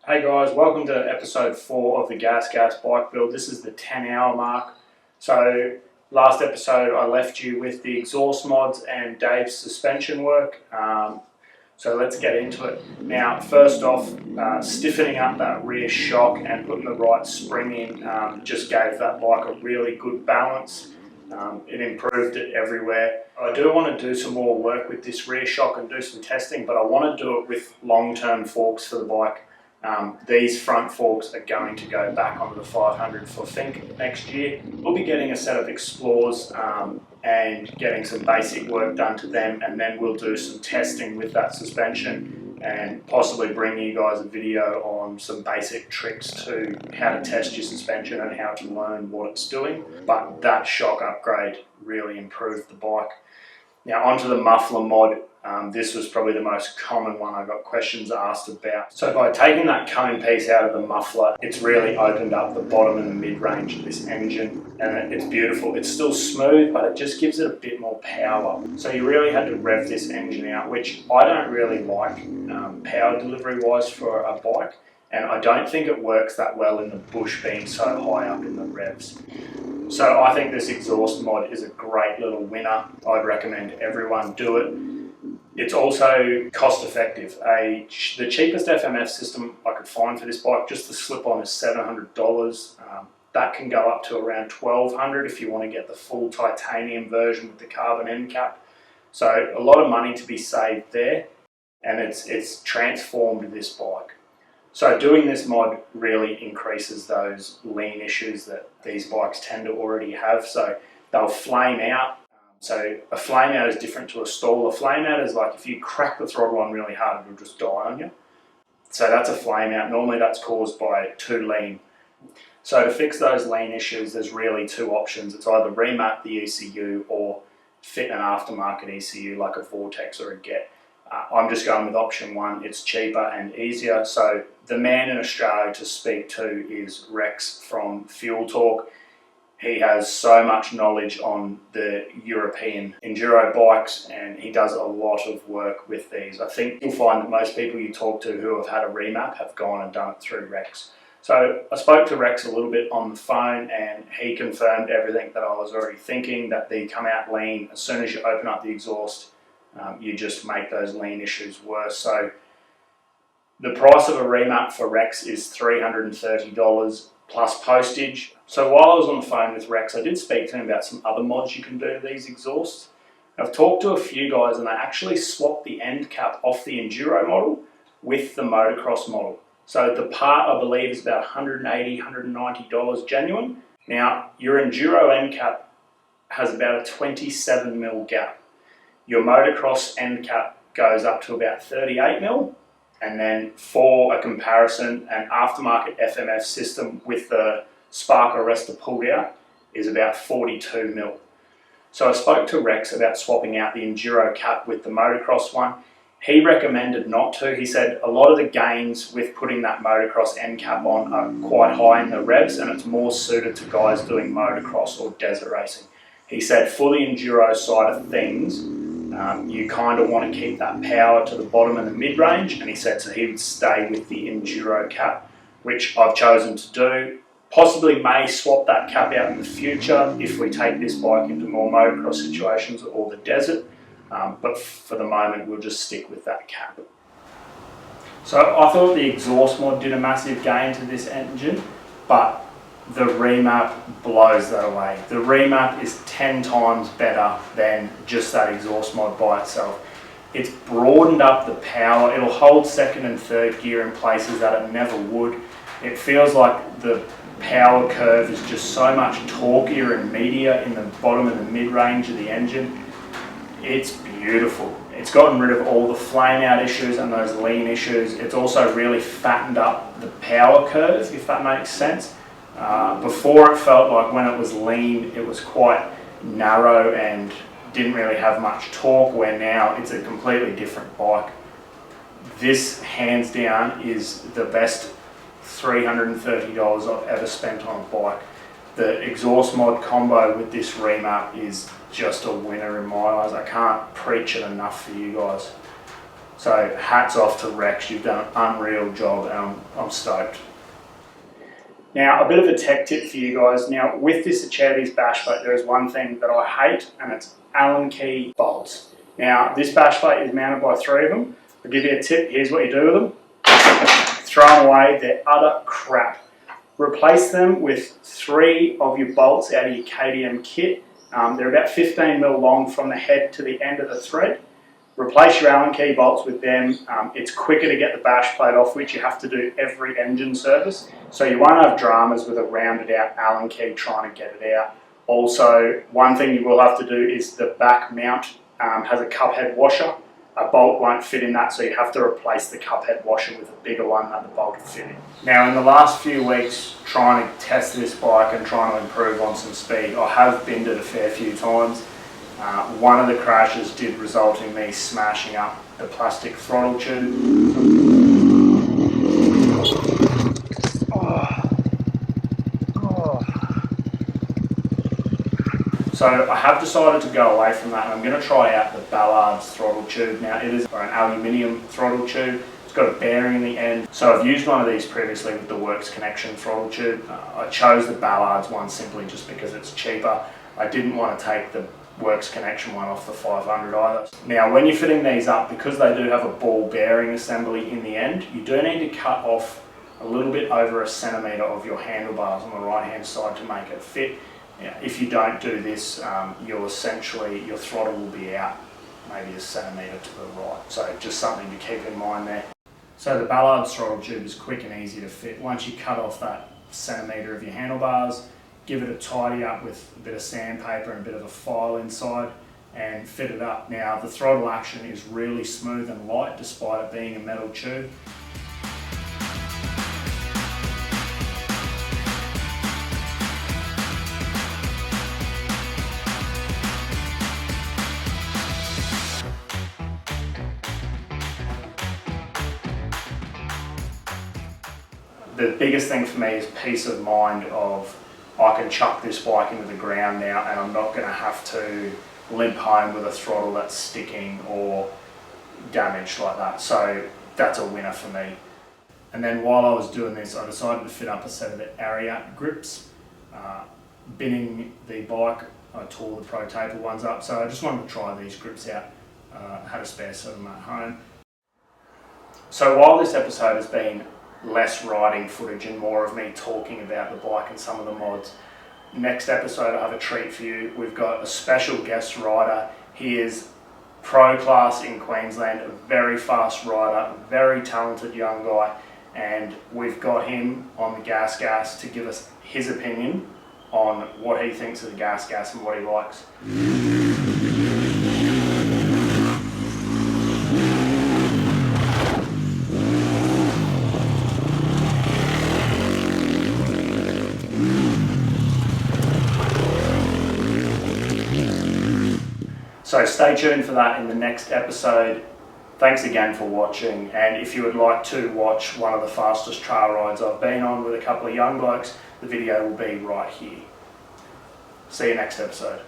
Hey guys, welcome to episode 4 of the Gas Bike Build. This is the 10-hour mark. So last episode I left you with the exhaust mods and Dave's suspension work. So let's get into it. Now first off, stiffening up that rear shock and putting the right spring in just gave that bike a really good balance. It improved it everywhere. I do want to do some more work with this rear shock and do some testing, but I want to do it with long-term forks for the bike. These front forks are going to go back onto the 500 for Fink next year. We'll be getting a set of Explores and getting some basic work done to them, and then we'll do some testing with that suspension and possibly bring you guys a video on some basic tricks to how to test your suspension and how to learn what it's doing. But that shock upgrade really improved the bike. Now onto the muffler mod. This was probably the most common one I got questions asked about. So by taking that cone piece out of the muffler, it's really opened up the bottom and the mid-range of this engine, and it's beautiful. It's still smooth, but it just gives it a bit more power. So you really had to rev this engine out, which I don't really like power delivery-wise for a bike, and I don't think it works that well in the bush being so high up in the revs. So I think this exhaust mod is a great little winner. I'd recommend everyone do it. It's also cost effective. The cheapest FMF system I could find for this bike, just the slip-on, is $700. That can go up to around $1,200 if you want to get the full titanium version with the carbon end cap. So a lot of money to be saved there, and it's transformed this bike. So doing this mod really increases those lean issues that these bikes tend to already have. So they'll flame out. So a flame out is different to a stall. A flame out is like if you crack the throttle on really hard, it'll just die on you. So that's a flame out. Normally that's caused by too lean. So to fix those lean issues, there's really two options. It's either remap the ECU or fit an aftermarket ECU like a Vortex or a Get. I'm just going with option 1. It's cheaper and easier. So the man in Australia to speak to is Rex from Fuel Talk. He has so much knowledge on the European enduro bikes, and he does a lot of work with these. I think you'll find that most people you talk to who have had a remap have gone and done it through Rex. So I spoke to Rex a little bit on the phone, and he confirmed everything that I was already thinking, that they come out lean. As soon as you open up the exhaust, you just make those lean issues worse. So the price of a remap for Rex is $330 plus postage. So while I was on the phone with Rex, I did speak to him about some other mods you can do to these exhausts. I've talked to a few guys, and they actually swapped the end cap off the Enduro model with the motocross model. So the part, I believe, is about $180, $190 genuine. Now, your Enduro end cap has about a 27mm gap. Your motocross end cap goes up to about 38mm. And then for a comparison, an aftermarket FMF system with the spark arrestor pulled out is about 42mm. So I spoke to Rex about swapping out the Enduro cap with the motocross one. He recommended not to. He said a lot of the gains with putting that motocross end cap on are quite high in the revs, and it's more suited to guys doing motocross or desert racing. He said for the Enduro side of things, you kind of want to keep that power to the bottom and the mid-range, and he said so he would stay with the Enduro cap, which I've chosen to do. Possibly may swap that cap out in the future if we take this bike into more motocross situations or the desert, but for the moment we'll just stick with that cap. So I thought the exhaust mod did a massive gain to this engine, but the remap blows that away. The remap is 10 times better than just that exhaust mod by itself. It's broadened up the power. It'll hold second and third gear in places that it never would. It feels like the power curve is just so much torquier and meatier in the bottom and the mid-range of the engine. It's beautiful. It's gotten rid of all the flame out issues and those lean issues. It's also really fattened up the power curve, if that makes sense. Before it felt like when it was lean, it was quite narrow and didn't really have much torque, where now it's a completely different bike. This, hands down, is the best $330 I've ever spent on a bike. The exhaust mod combo with this remap is just a winner in my eyes. I can't preach it enough for you guys. So hats off to Rex, you've done an unreal job and I'm stoked. Now, a bit of a tech tip for you guys. Now, with this Acerbis bash plate, there is one thing that I hate, and it's Allen key bolts. Now, this bash plate is mounted by 3 of them. I'll give you a tip. Here's what you do with them. Throw them away. They're utter crap. Replace them with 3 of your bolts out of your KTM kit. They're about 15mm long from the head to the end of the thread. Replace your Allen key bolts with them. It's quicker to get the bash plate off, which you have to do every engine service. So you won't have dramas with a rounded out Allen key trying to get it out. Also, one thing you will have to do is the back mount has a cup head washer. A bolt won't fit in that, so you have to replace the cup head washer with a bigger one that the bolt will fit in. Now, in the last few weeks, trying to test this bike and trying to improve on some speed, I have binned it a fair few times. One of the crashes did result in me smashing up the plastic throttle tube. So I have decided to go away from that and I'm going to try out the Ballard's throttle tube. Now it is an aluminium throttle tube. It's got a bearing in the end. So I've used one of these previously with the Works Connection throttle tube. I chose the Ballard's one simply just because it's cheaper. I didn't want to take the Works Connection one off the 500 either. Now when you're fitting these up, because they do have a ball bearing assembly in the end, you do need to cut off a little bit over 1 centimetre of your handlebars on the right hand side to make it fit. If you don't do this, your throttle will be out maybe 1 centimetre to the right. So just something to keep in mind there. So the Ballard's throttle tube is quick and easy to fit. Once you cut off that centimetre of your handlebars, give it a tidy up with a bit of sandpaper and a bit of a file inside and fit it up. Now the throttle action is really smooth and light despite it being a metal tube. The biggest thing for me is peace of mind of I can chuck this bike into the ground now and I'm not going to have to limp home with a throttle that's sticking or damaged like that. So that's a winner for me. And then while I was doing this, I decided to fit up a set of the Ariat grips. Binning the bike, I tore the Pro Taper ones up, so I just wanted to try these grips out. Had a spare set of them at home. So while this episode has been less riding footage and more of me talking about the bike and some of the mods, next episode I have a treat for you. We've got a special guest rider. He is pro class in Queensland, a very fast rider, a very talented young guy, and we've got him on the Gas Gas to give us his opinion on what he thinks of the Gas Gas and what he likes. So stay tuned for that in the next episode. Thanks again for watching, and if you would like to watch one of the fastest trail rides I've been on with a couple of young blokes, the video will be right here. See you next episode.